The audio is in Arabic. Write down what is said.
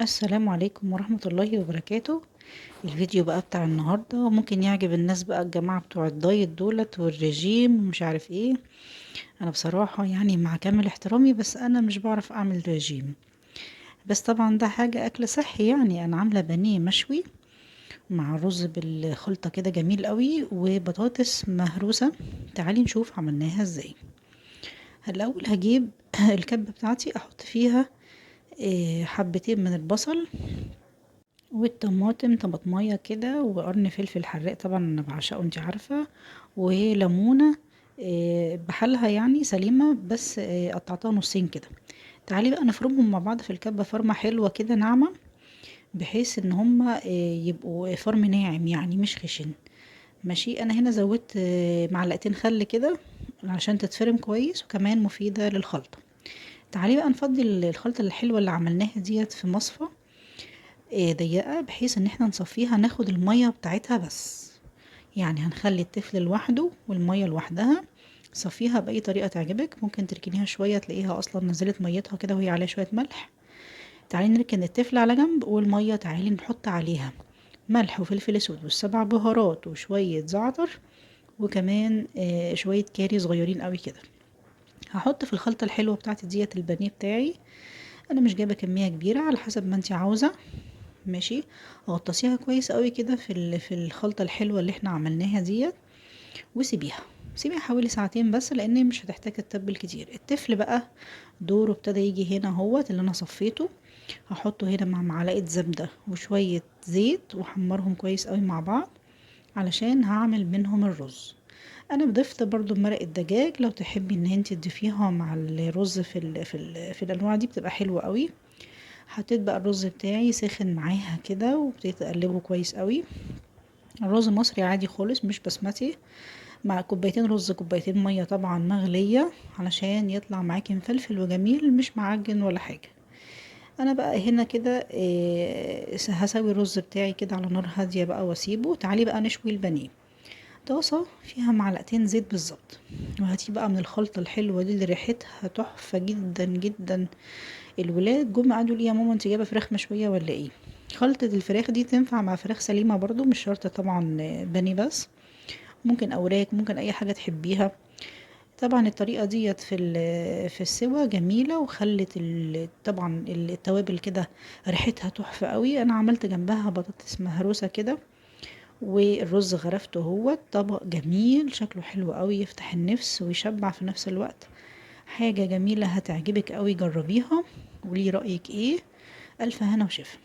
السلام عليكم ورحمة الله وبركاته. الفيديو بقى بتاع النهاردة ممكن يعجب الناس بقى الجماعة بتوع الدايت دولت والرجيم ومش عارف ايه. انا بصراحة يعني مع كامل احترامي بس انا مش بعرف اعمل رجيم. بس طبعا ده حاجة اكل صحي، يعني انا عاملة بانيه مشوي مع رز بالخلطة كده جميل قوي وبطاطس مهروسة. تعالي نشوف عملناها ازاي. الاول هجيب الكبة بتاعتي احط فيها حبتين من البصل والطماطم طماطمية كده وقرن فلفل حراق، طبعا انا بعشقه انتي عارفة، وليمونة بحالها يعني سليمة، بس قطعتها نصين كده. تعالي بقى نفرمهم مع بعض في الكبة فرمة حلوة كده ناعمة، بحيث ان هما يبقوا فرم ناعم يعني مش خشن. ماشي، انا هنا زودت معلقتين خل كده عشان تتفرم كويس وكمان مفيدة للخلطة. تعالي بقى نفضي الخلطة الحلوة اللي عملناها ديت في مصفى ضيقة، بحيث ان احنا نصفيها ناخد المية بتاعتها بس. يعني هنخلي التفل لوحده والمية لوحدها. صفيها بأي طريقة تعجبك، ممكن تركنيها شوية تلاقيها أصلا نزلت ميتها كده وهي عليها شوية ملح. تعالي نركن التفل على جنب، والمية تعالي نحط عليها ملح وفلفل اسود والسبع بهارات وشوية زعتر، وكمان شوية كاري صغيرين قوي كده. هحط في الخلطة الحلوة بتاعتي ديت البانيه بتاعي. انا مش جايبة كمية كبيرة، على حسب ما انتي عاوزة. ماشي، غطسيها كويس قوي كده في الخلطة الحلوة اللي احنا عملناها ديت، وسيبيها. سيبيها حوالي ساعتين بس، لان مش هتحتاج تتبل كتير. التفل بقى دوره ابتدى يجي هنا اهوت اللي انا صفيته. هحطه هنا مع معلقة زبدة وشوية زيت واحمرهم كويس قوي مع بعض، علشان هعمل منهم الرز. انا ضفت برضو مرق الدجاج، لو تحبي ان انت تضيفيها مع الرز في الانواع دي بتبقى حلوة قوي. حطيت بقى الرز بتاعي سخن معاها كده وابتديت اقلبه كويس قوي. الرز مصري عادي خالص مش بسمتي، مع كوبايتين رز كوبايتين ميه طبعا مغليه، علشان يطلع معاكي مفلفل وجميل مش معجن ولا حاجه. انا بقى هنا كده هسوي الرز بتاعي كده على نار هاديه بقى واسيبه. تعالي بقى نشوي البانيه. طاسه فيها معلقتين زيت بالظبط، وهاتي بقى من الخلطه الحلوه دي اللي ريحتها تحفه جدا جدا. الولاد جم قعدوا لي يا ماما انت جايبه فراخ مشويه ولا ايه؟ خلطة الفراخ دي تنفع مع فراخ سليمة برضو، مش شرط طبعا بني بس، ممكن اوراق، ممكن اي حاجة تحبيها. طبعا الطريقة ديت في السوا جميلة، وخلت طبعا التوابل كده ريحتها تحفة قوي. انا عملت جنبها بطاطس مهروسة كده، والرز غرفته. هو طبق جميل شكله حلو قوي، يفتح النفس ويشبع في نفس الوقت. حاجة جميلة هتعجبك قوي، جربيها. قولي رأيك ايه. الف هنا وشفا.